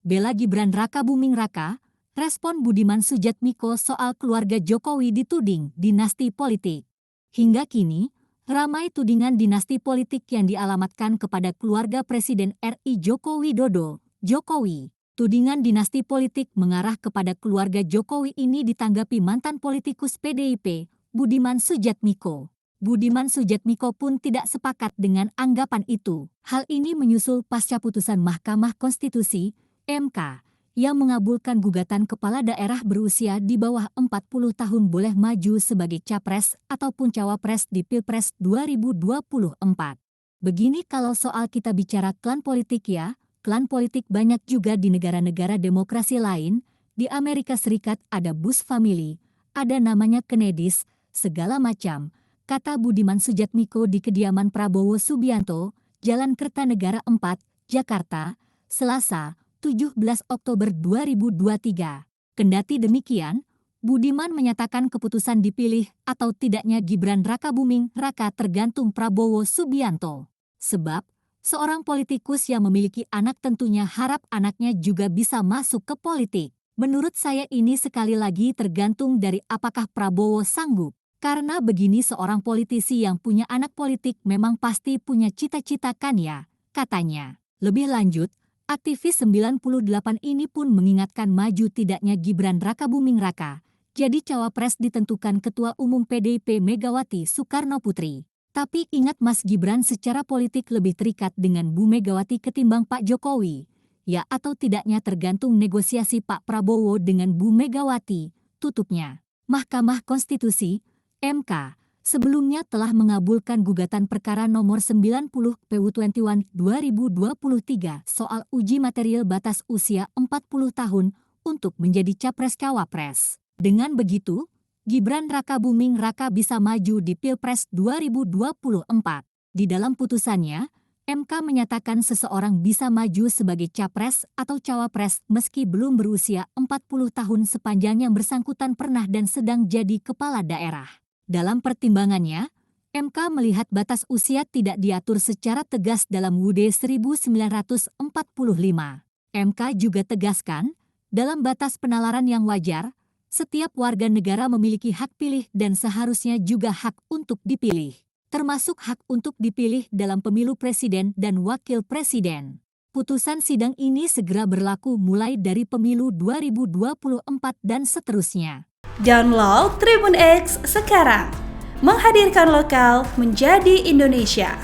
bela Gibran Raka Buming Raka, respon Budiman Sujatmiko soal keluarga Jokowi dituding dinasti politik. Hingga kini, ramai tudingan dinasti politik yang dialamatkan kepada keluarga Presiden RI Joko Widodo, Jokowi. Tudingan dinasti politik mengarah kepada keluarga Jokowi ini ditanggapi mantan politikus PDIP, Budiman Sujatmiko. Budiman Sujatmiko pun tidak sepakat dengan anggapan itu. Hal ini menyusul pasca putusan Mahkamah Konstitusi, MK, yang mengabulkan gugatan kepala daerah berusia di bawah 40 tahun boleh maju sebagai capres ataupun cawapres di Pilpres 2024. Begini kalau soal kita bicara klan politik ya. Klan politik banyak juga di negara-negara demokrasi lain. Di Amerika Serikat ada Bush Family, ada namanya Kennedys, segala macam, kata Budiman Sujatmiko di kediaman Prabowo Subianto, Jalan Kertanegara 4, Jakarta, Selasa, 17 Oktober 2023. Kendati demikian, Budiman menyatakan keputusan dipilih atau tidaknya Gibran Raka Buming Raka tergantung Prabowo Subianto. Sebab, seorang politikus yang memiliki anak tentunya harap anaknya juga bisa masuk ke politik. Menurut saya ini sekali lagi tergantung dari apakah Prabowo sanggup. Karena begini seorang politisi yang punya anak politik memang pasti punya cita-cita kan ya, katanya. Lebih lanjut, aktivis 98 ini pun mengingatkan maju tidaknya Gibran Raka Buming Raka. Jadi cawapres ditentukan Ketua Umum PDIP Megawati Soekarnoputri. Tapi ingat Mas Gibran secara politik lebih terikat dengan Bu Megawati ketimbang Pak Jokowi. Ya atau tidaknya tergantung negosiasi Pak Prabowo dengan Bu Megawati, tutupnya. Mahkamah Konstitusi, MK, sebelumnya telah mengabulkan gugatan perkara nomor 90 PU21 2023 soal uji material batas usia 40 tahun untuk menjadi capres-cawapres. Dengan begitu, Gibran Raka Buming Raka bisa maju di Pilpres 2024. Di dalam putusannya, MK menyatakan seseorang bisa maju sebagai capres atau cawapres meski belum berusia 40 tahun sepanjang yang bersangkutan pernah dan sedang jadi kepala daerah. Dalam pertimbangannya, MK melihat batas usia tidak diatur secara tegas dalam UUD 1945. MK juga tegaskan, dalam batas penalaran yang wajar, setiap warga negara memiliki hak pilih dan seharusnya juga hak untuk dipilih, termasuk hak untuk dipilih dalam pemilu presiden dan wakil presiden. Putusan sidang ini segera berlaku mulai dari pemilu 2024 dan seterusnya. Download Tribun X sekarang, menghadirkan lokal menjadi Indonesia.